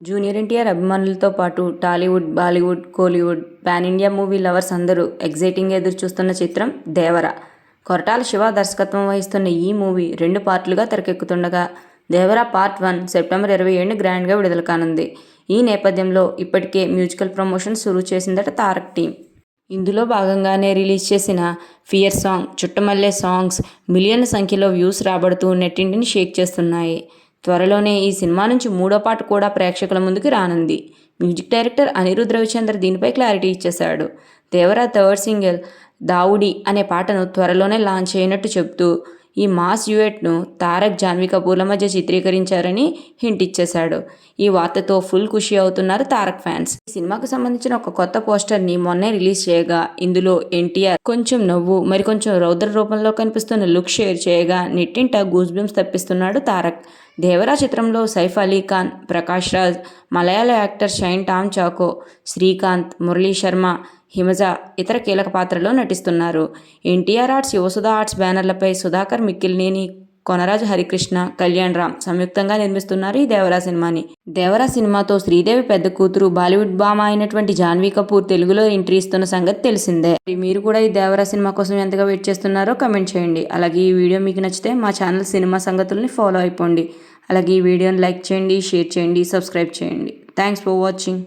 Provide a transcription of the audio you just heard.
Junior NTR అభిమానులతో పాటు Tollywood, Bollywood, Kollywood, pan India movie lovers అందరూ ఎగ్జైటింగ్గా ఎదురుచూస్తున్న చిత్రం 'దేవర'. కొరటాల శివ దర్శకత్వం వహిస్తున్న ఈ మూవీ 2 పార్టులుగా తెరకెక్కుతుండగా 'దేవర పార్ట్ 1' సెప్టెంబర్ 27న గ్రాండ్గా విడుదల కానుంది. ఈ నేపథ్యంలో ఇప్పటికే మ్యూజికల్ ప్రమోషన్ సురువు చేసిందట తారక్ టీం. ఇందులో భాగంగానే రిలీజ్ చేసిన 'ఫియర్' సాంగ్, 'చుట్టమల్లె' సాంగ్స్ మిలియన్ల సంఖ్యలో వ్యూస్ రాబడుతూ నెట్టింటిని షేక్ చేస్తున్నాయి. త్వరలోనే ఈ సినిమా నుంచి 3వ పార్ట్ కూడా ప్రేక్షకుల ముందుకు రానుంది. మ్యూజిక్ డైరెక్టర్ అనిరుద్ రవిచంద్ర దీనిపై క్లారిటీ ఇచ్చేశాడు. 'దేవర' థర్డ్ సింగిల్ 'దావుడి' అనే పాటను త్వరలోనే లాంచ్ చేయనున్నట్టు చెబుతూ ఈ మాస్ డ్యూయెట్ను తారక్, జాన్వీ కపూర్ల మధ్య చిత్రీకరించారని హింట్ ఇచ్చేశాడు. ఈ వార్తతో ఫుల్ ఖుషి అవుతున్నారు తారక్ ఫ్యాన్స్. ఈ సినిమాకు సంబంధించిన ఒక కొత్త పోస్టర్ని మొన్నే రిలీజ్ చేయగా ఇందులో ఎన్టీఆర్ కొంచెం నవ్వు, మరికొంచెం రౌద్ర రూపంలో కనిపిస్తున్న లుక్ షేర్ చేయగా నెట్టింట గూస్ బంప్స్ తెప్పిస్తున్నాడు తారక్. 'దేవర' చిత్రంలో సైఫ్ అలీ ఖాన్, ప్రకాష్ రాజ్, మలయాళ యాక్టర్ షైన్ టామ్ చాకో, శ్రీకాంత్, మురళీ శర్మ, హిమజ ఇతర కీలక పాత్రల్లో నటిస్తున్నారు. ఎన్టీఆర్ ఆర్ట్స్, యువసుధ ఆర్ట్స్ బ్యానర్లపై సుధాకర్, మిక్కిలినేని, కొనరాజు హరికృష్ణ, కళ్యాణ్ రామ్ సంయుక్తంగా నిర్మిస్తున్నారు ఈ 'దేవర' సినిమాని. 'దేవర' సినిమాతో శ్రీదేవి పెద్ద కూతురు, బాలీవుడ్ భామ అయినటువంటి జాన్వీ కపూర్ తెలుగులో ఎంట్రీ ఇస్తున్న సంగతి తెలిసిందే. మీరు కూడా ఈ 'దేవర' సినిమా కోసం ఎంతగా వెయిట్ చేస్తున్నారో కమెంట్ చేయండి. అలాగే ఈ వీడియో మీకు నచ్చితే మా ఛానల్ సినిమా సంగతుల్ని ఫాలో అయిపోండి. అలాగే ఈ వీడియోని లైక్ చేయండి, షేర్ చేయండి, సబ్స్క్రైబ్ చేయండి. Thanks for watching.